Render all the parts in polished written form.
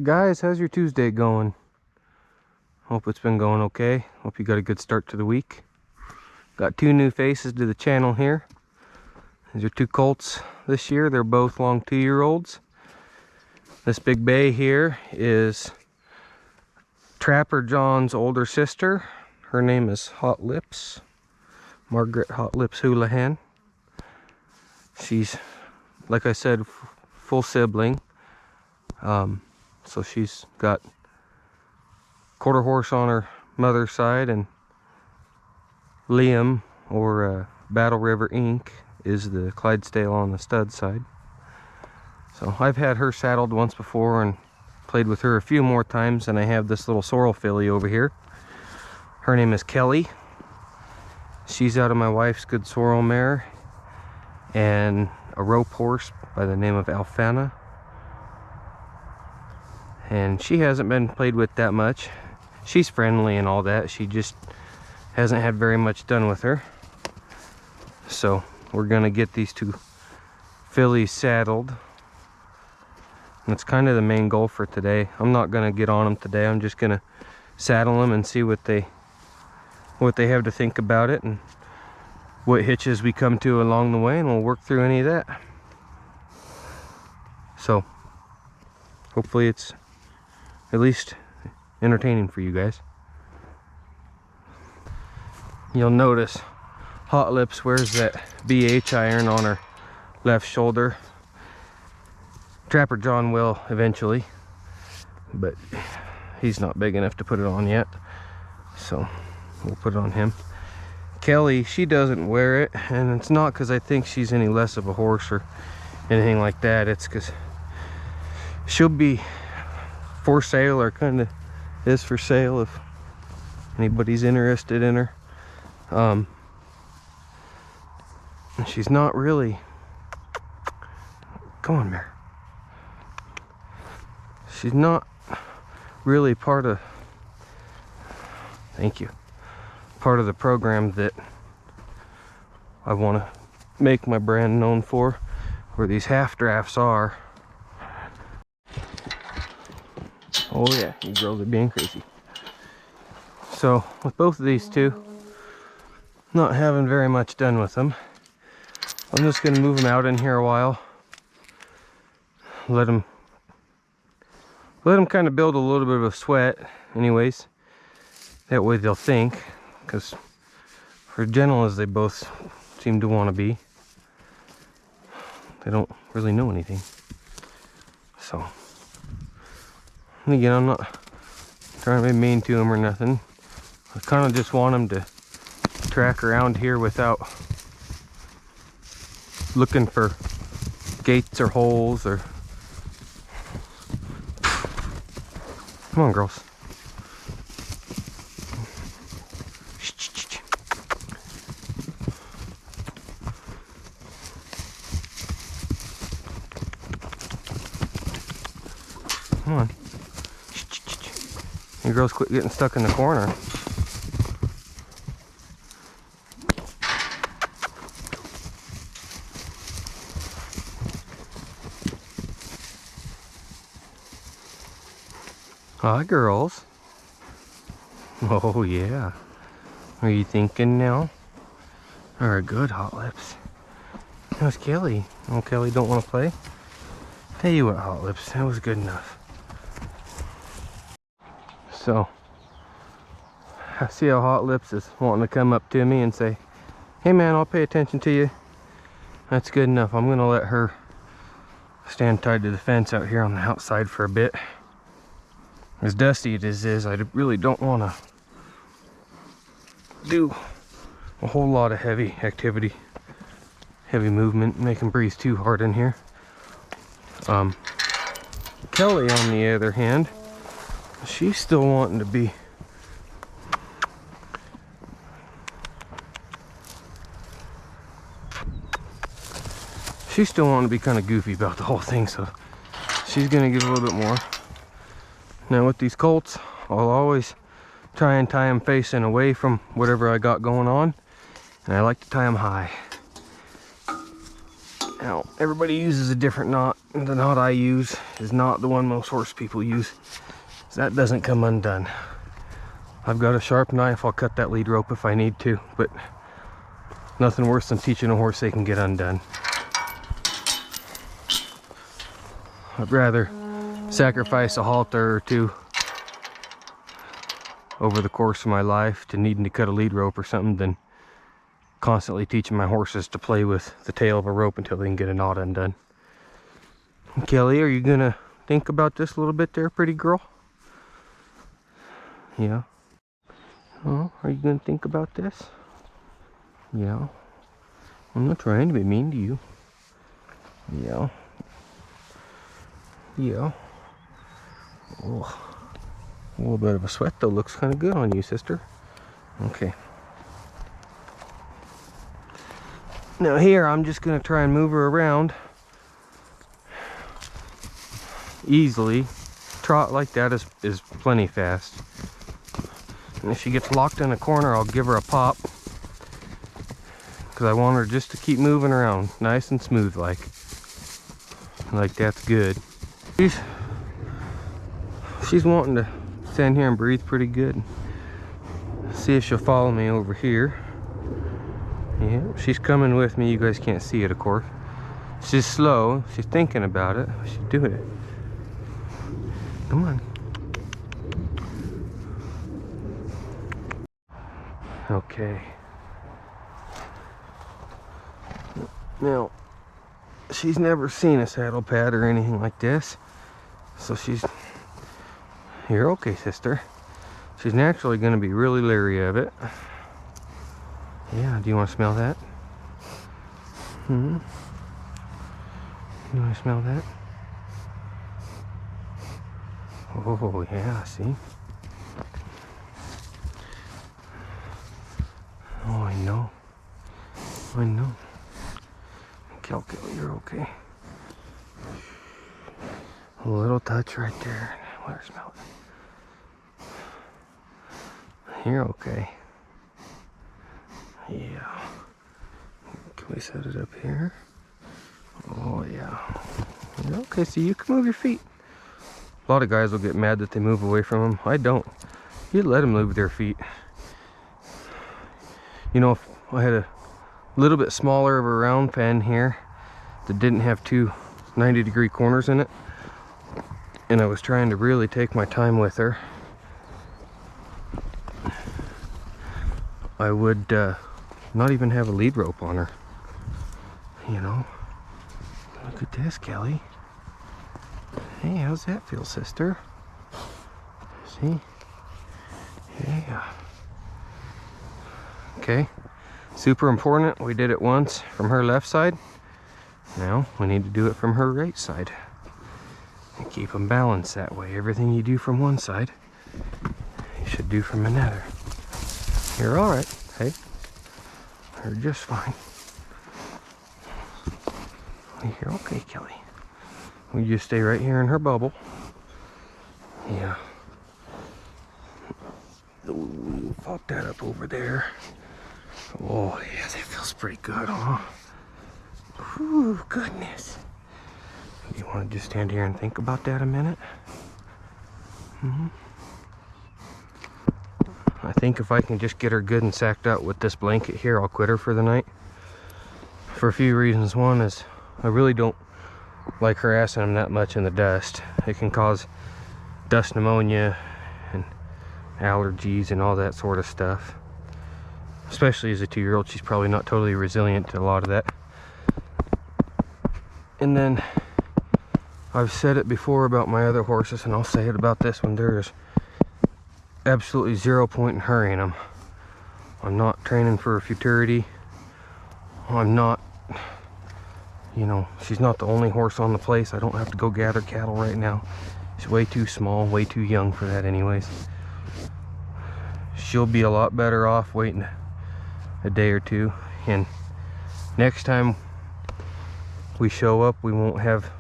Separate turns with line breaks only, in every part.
Guys, how's your Tuesday going? Hope it's been going okay. Hope you got a good start to the week. Got two new faces to the channel here. These are two colts this year. They're both long 2-year-olds. This big bay here is Trapper John's older sister. Her name is Hotlips, Margaret Hotlips Houlihan. She's, like I said, full sibling. So she's got quarter horse on her mother's side, and Liam, or Battle River Inc., is the Clydesdale on the stud side. So I've had her saddled once before and played with her a few more times, and I have this little sorrel filly over here. Her name is Kelly. She's out of my wife's good sorrel mare, and a rope horse by the name of Alfana. And she hasn't been played with that much. She's friendly and all that. She just hasn't had very much done with her. So we're gonna get these two fillies saddled. That's kind of the main goal for today. I'm not gonna get on them today. I'm just gonna saddle them and see what they have to think about it, and what hitches we come to along the way, and we'll work through any of that. So hopefully it's at least entertaining for you guys. You'll notice Hotlips wears that BH iron on her left shoulder. Trapper John will eventually, but he's not big enough to put it on yet, so we'll put it on him. Kelly, she doesn't wear it, and it's not because I think she's any less of a horse or anything like that. It's because she'll be for sale, or kind of is for sale if anybody's interested in her. She's not really, come on, Mare. She's not really part of, thank you, part of the program that I want to make my brand known for, where these half drafts are. Oh yeah, you girls are being crazy. So with both of these two, not having very much done with them, I'm just going to move them out in here a while. Let them kind of build a little bit of a sweat anyways. That way they'll think, because for gentle as they both seem to want to be, they don't really know anything. So, and again, I'm not trying to be mean to them or nothing. I kind of just want them to track around here without looking for gates or holes or... Come on, girls. Come on. You girls quit getting stuck in the corner. Hi, girls. Oh, yeah. Are you thinking now? Alright, good, Hotlips. How's Kelly? Oh, Kelly don't want to play? Tell you what, Hotlips, that was good enough. So, I see how Hotlips is wanting to come up to me and say, hey man, I'll pay attention to you. That's good enough. I'm going to let her stand tied to the fence out here on the outside for a bit. As dusty as it is, I really don't want to do a whole lot of heavy activity, heavy movement, make them breathe too hard in here. Kelly, on the other hand, she's still wanting to be kind of goofy about the whole thing, so she's gonna give a little bit more. Now with these colts, I'll always try and tie them facing away from whatever I got going on, and I like to tie them high. Now, everybody uses a different knot. The knot I use is not the one most horse people use. So that doesn't come undone. I've got a sharp knife, I'll cut that lead rope if I need to, but nothing worse than teaching a horse they can get undone. I'd rather sacrifice a halter or two over the course of my life to needing to cut a lead rope or something than constantly teaching my horses to play with the tail of a rope until they can get a knot undone. Kelly, are you gonna think about this a little bit there, pretty girl? Yeah. Oh, are you gonna think about this? Yeah. I'm not trying to be mean to you. Yeah. Yeah. Oh. A little bit of a sweat though, looks kind of good on you, sister. Okay. Now here, I'm just gonna try and move her around easily. Trot like that is plenty fast. And if she gets locked in a corner, I'll give her a pop. Because I want her just to keep moving around, nice and smooth like. Like that's good. She's wanting to stand here and breathe pretty good. See if she'll follow me over here. Yeah, she's coming with me. You guys can't see it, of course. She's slow. She's thinking about it. She's doing it. Come on. Okay. Now, she's never seen a saddle pad or anything like this. So you're okay, sister. She's naturally going to be really leery of it. Yeah, do you want to smell that? Hmm? You want to smell that? Oh, yeah, see? Oh, I know. I know. Kel, you're okay. A little touch right there. Let her smell it. You're okay. Yeah. Can we set it up here? Oh, yeah. You're okay, so you can move your feet. A lot of guys will get mad that they move away from them. I don't. You let them move their feet. You know, if I had a little bit smaller of a round pen here that didn't have two 90-degree corners in it, and I was trying to really take my time with her, I would not even have a lead rope on her. You know? Look at this, Kelly. Hey, how's that feel, sister? See? Yeah. Okay. Super important. We did it once from her left side. Now we need to do it from her right side. And keep them balanced that way. Everything you do from one side, you should do from another. You're alright. Hey. You're just fine. You're okay, Kelly. We just stay right here in her bubble. Yeah. Ooh, pop that up over there. Oh, yeah, that feels pretty good, huh? Ooh, goodness. You want to just stand here and think about that a minute? I think if I can just get her good and sacked out with this blanket here, I'll quit her for the night. For a few reasons. One is I really don't like harassing them that much in the dust. It can cause dust pneumonia and allergies and all that sort of stuff. Especially as a 2-year-old, she's probably not totally resilient to a lot of that. And then I've said it before about my other horses, and I'll say it about this one. There's absolutely 0 point in hurrying them. I'm not training for a futurity. I'm not, you know, she's not the only horse on the place. I don't have to go gather cattle right now. She's way too small, way too young for that anyways. She'll be a lot better off waiting a day or two, and next time we show up, we won't have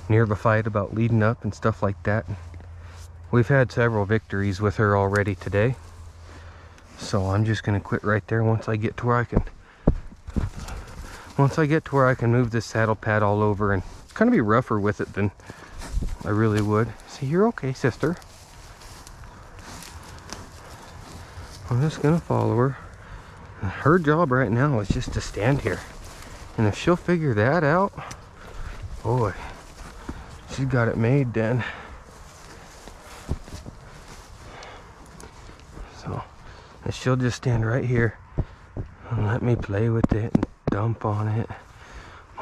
near the fight about leading up and stuff like that. We've had several victories with her already today, so I'm just gonna quit right there once I get to where I can once I get to where I can move this saddle pad all over and kind of be rougher with it than I really would. See, you're okay, sister. I'm just gonna follow her. Her job right now is just to stand here. And if she'll figure that out, boy, she's got it made then. So, and she'll just stand right here and let me play with it and dump on it.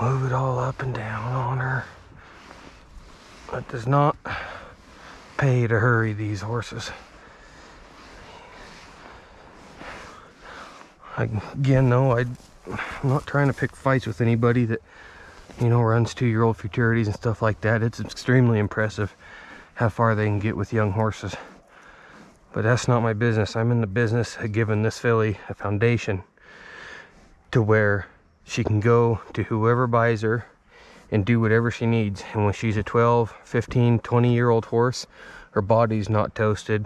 Move it all up and down on her. It does not pay to hurry these horses. Again, though, I'm not trying to pick fights with anybody that, you know, runs 2-year-old futurities and stuff like that. It's extremely impressive how far they can get with young horses. But that's not my business. I'm in the business of giving this filly a foundation to where she can go to whoever buys her and do whatever she needs. And when she's a 12, 15, 20-year-old horse, her body's not toasted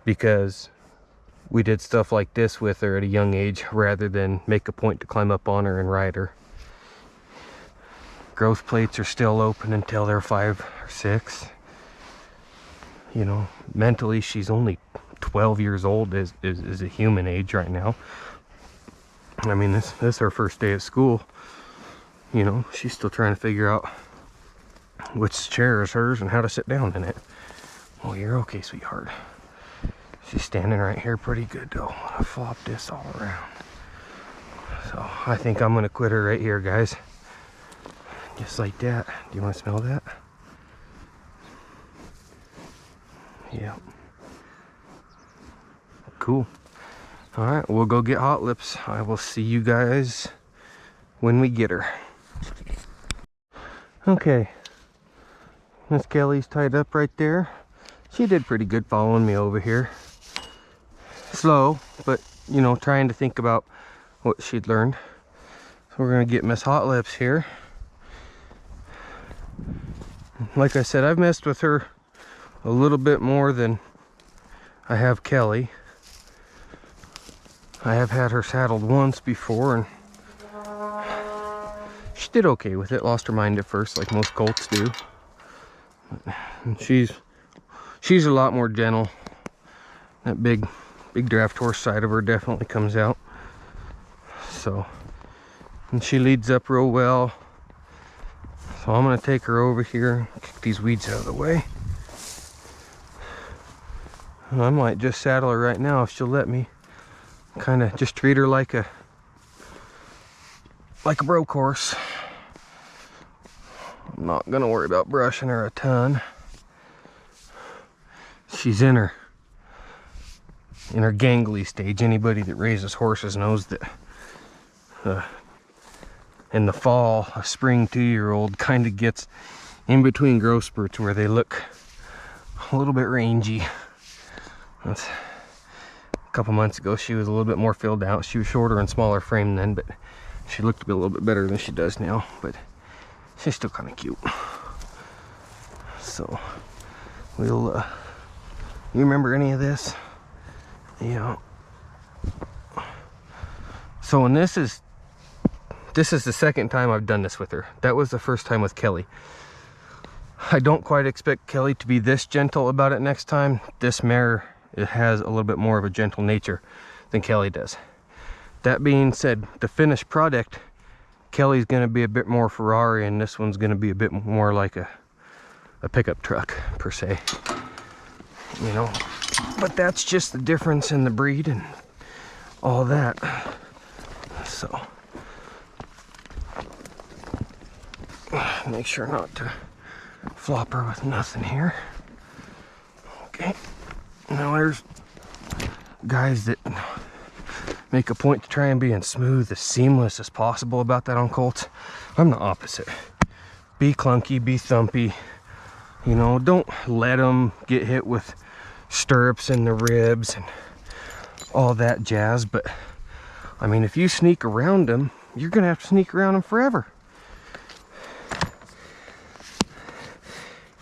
because we did stuff like this with her at a young age rather than make a point to climb up on her and ride her. Growth plates are still open until they're 5 or 6. You know, mentally she's only 12 years old is a human age right now. I mean, this is her first day at school. You know, she's still trying to figure out which chair is hers and how to sit down in it. Oh, you're okay, sweetheart. She's standing right here pretty good though. I'm gonna flop this all around. So I think I'm gonna quit her right here, guys. Just like that. Do you want to smell that? Yeah. Cool. All right, we'll go get Hotlips. I will see you guys when we get her. Okay. Miss Kelly's tied up right there. She did pretty good following me over here. Slow, but you know, trying to think about what she'd learned. So we're gonna get Miss Hotlips here. Like I said, I've messed with her a little bit more than I have Kelly. I have had her saddled once before and she did okay with it. Lost her mind at first, like most colts do. And she's a lot more gentle. That big draft horse side of her definitely comes out. So, and she leads up real well. So I'm gonna take her over here, kick these weeds out of the way. And I might just saddle her right now if she'll let me. Kind of just treat her like a broke horse. I'm not gonna worry about brushing her a ton. She's in her gangly stage. Anybody that raises horses knows that in the fall, a spring 2-year-old kind of gets in between growth spurts where they look a little bit rangy. That's, a couple months ago she was a little bit more filled out. She was shorter and smaller frame then, but she looked a little bit better than she does now, but she's still kind of cute. So we'll you remember any of this? Yeah. So when this is the second time I've done this with her. That was the first time with Kelly. I don't quite expect Kelly to be this gentle about it next time. This mare, it has a little bit more of a gentle nature than Kelly does. That being said, the finished product, Kelly's going to be a bit more Ferrari and this one's going to be a bit more like a pickup truck per se. You know, but that's just the difference in the breed and all that. So make sure not to flop her with nothing here. Okay, now there's guys that make a point to try and be as smooth, as seamless as possible about that on colts. I'm the opposite. Be clunky, be thumpy. You know, don't let them get hit with stirrups in the ribs and all that jazz. But I mean, if you sneak around them, you're gonna have to sneak around them forever.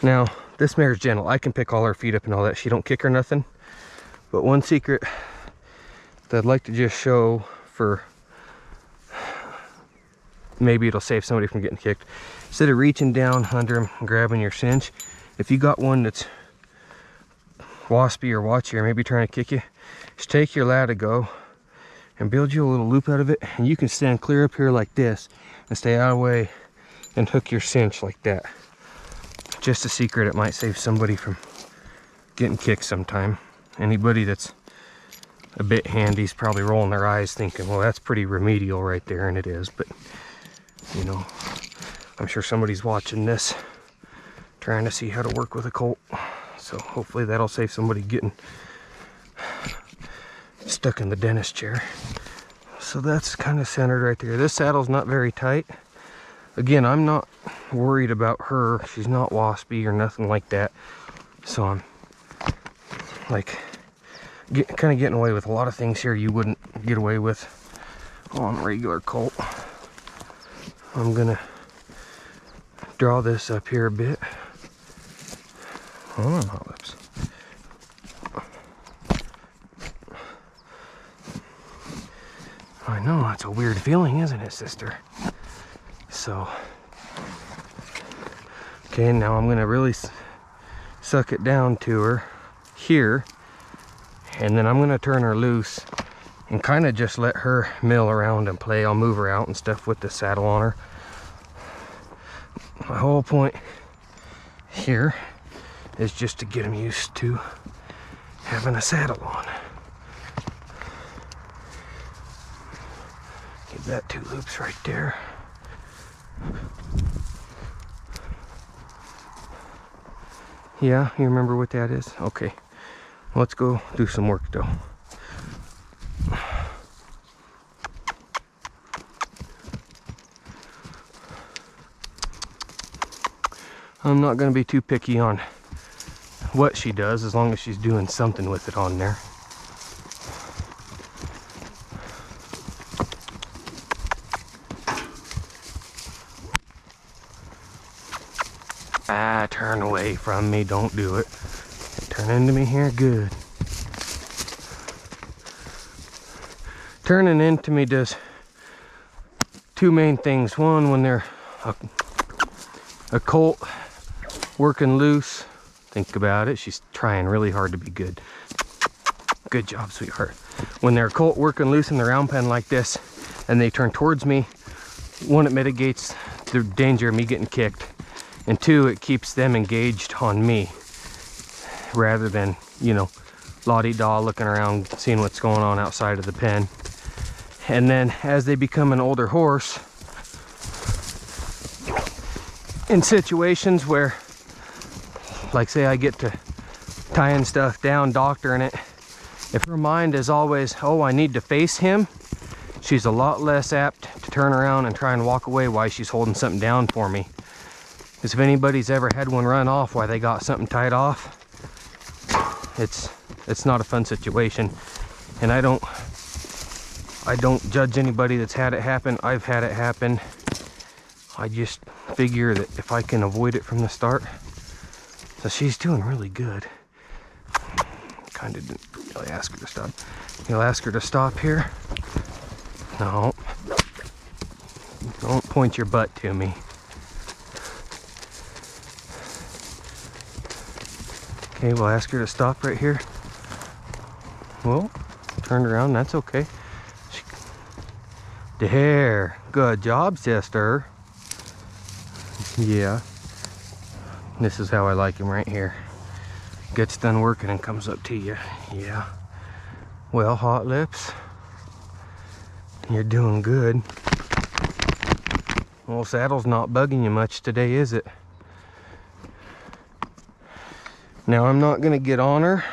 Now, this mare's gentle. I can pick all her feet up and all that. She don't kick or nothing. But one secret that I'd like to just show for maybe it'll save somebody from getting kicked. Instead of reaching down under them and grabbing your cinch, if you got one that's waspy or watchy or maybe trying to kick you, just take your Latigo and build you a little loop out of it, and you can stand clear up here like this and stay out of the way and hook your cinch like that. Just a secret, it might save somebody from getting kicked sometime. Anybody that's a bit handy is probably rolling their eyes thinking, well, that's pretty remedial right there, and it is, but you know, I'm sure somebody's watching this trying to see how to work with a colt, so hopefully that'll save somebody getting stuck in the dentist chair. So that's kind of centered right there. This saddle's not very tight. Again, I'm not worried about her. She's not waspy or nothing like that. So I'm like kind of getting away with a lot of things here you wouldn't get away with on a regular colt. I'm gonna draw this up here a bit. Hold on, Hotlips. I know, it's a weird feeling, isn't it, sister? So, okay, now I'm gonna really suck it down to her here, and then I'm gonna turn her loose and kind of just let her mill around and play. I'll move her out and stuff with the saddle on her. My whole point here is just to get them used to having a saddle on. Get that 2 loops right there. Yeah, you remember what that is? Okay, let's go do some work though. I'm not going to be too picky on what she does as long as she's doing something with it on there. Ah, turn away from me, don't do it. Turn into me here, good. Turning into me does 2 main things. One, when they're a colt working loose, think about it, she's trying really hard to be good. Good job, sweetheart. When they're a colt working loose in the round pen like this and they turn towards me, 1, it mitigates the danger of me getting kicked, and 2, it keeps them engaged on me rather than, you know, la-di-da looking around seeing what's going on outside of the pen. And then as they become an older horse, in situations where, like say I get to tying stuff down, doctoring it, if her mind is always, oh, I need to face him, she's a lot less apt to turn around and try and walk away while she's holding something down for me. Because if anybody's ever had one run off while they got something tied off, it's not a fun situation. And I don't judge anybody that's had it happen. I've had it happen. I just figure that if I can avoid it from the start. So she's doing really good. Kind of didn't really ask her to stop. You'll ask her to stop here? No. Don't point your butt to me. Okay, we'll ask her to stop right here. Well, turned around, that's okay. There, good job, sister. Yeah, this is how I like him right here. Gets done working and comes up to you. Yeah. Well, Hotlips, you're doing good. Well, saddle's not bugging you much today, is it? Now, I'm not gonna get on her.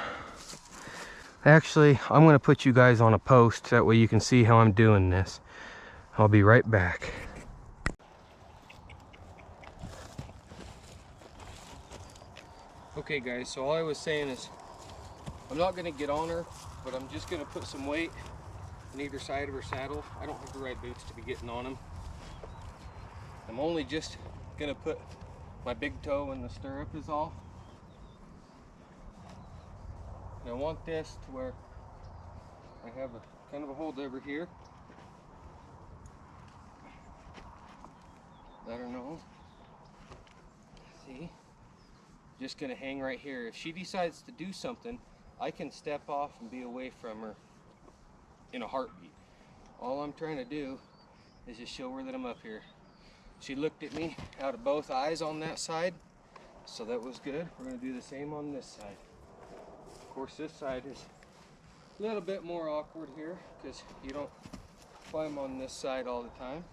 Actually, I'm gonna put you guys on a post, that way you can see how I'm doing this. I'll be right back. Okay guys, so all I was saying is, I'm not gonna get on her, but I'm just gonna put some weight on either side of her saddle. I don't have the right boots to be getting on them. I'm only just gonna put my big toe in the stirrup is all. And I want this to where I have a kind of a hold over here. Let her know. See? Just gonna hang right here. If she decides to do something, I can step off and be away from her in a heartbeat. All I'm trying to do is just show her that I'm up here. She looked at me out of both eyes on that side, so that was good. We're gonna do the same on this side. Of course, this side is a little bit more awkward here because you don't climb on this side all the time.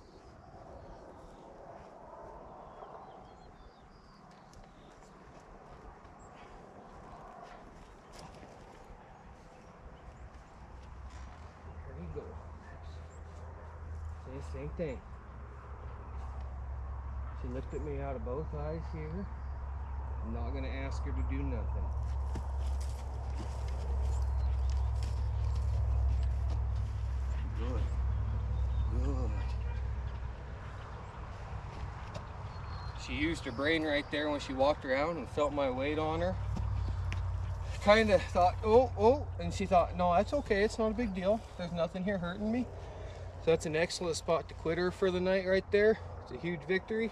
There you go. Same thing. She looked at me out of both eyes here. I'm not gonna ask her to do nothing. Good. Good. She used her brain right there when she walked around and felt my weight on her. Kind of thought, oh, and she thought, no, that's okay, it's not a big deal. There's nothing here hurting me. So that's an excellent spot to quit her for the night right there. It's a huge victory.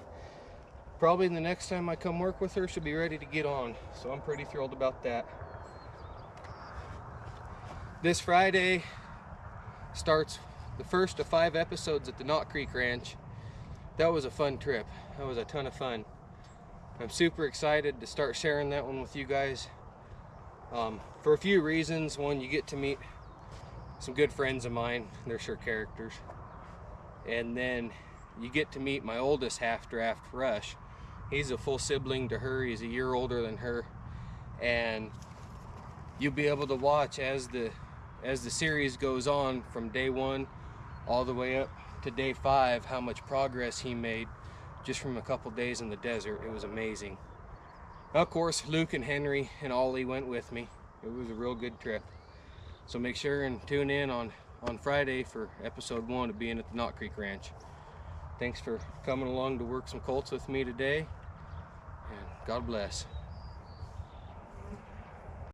Probably the next time I come work with her, she'll be ready to get on. So I'm pretty thrilled about that. This Friday starts the first of 5 episodes at the Knott Creek Ranch. That was a fun trip. That was a ton of fun. I'm super excited to start sharing that one with you guys. For a few reasons. One, you get to meet some good friends of mine. They're sure characters. And then you get to meet my oldest half-draft, Rush. He's a full sibling to her. He's a year older than her. And you'll be able to watch as the series goes on from day 1 all the way up to day 5 how much progress he made just from a couple days in the desert. It was amazing. Of course, Luke and Henry and Ollie went with me. It was a real good trip. So make sure and tune in on Friday for episode 1 of being at the Knott Creek Ranch. Thanks for coming along to work some colts with me today, and God bless.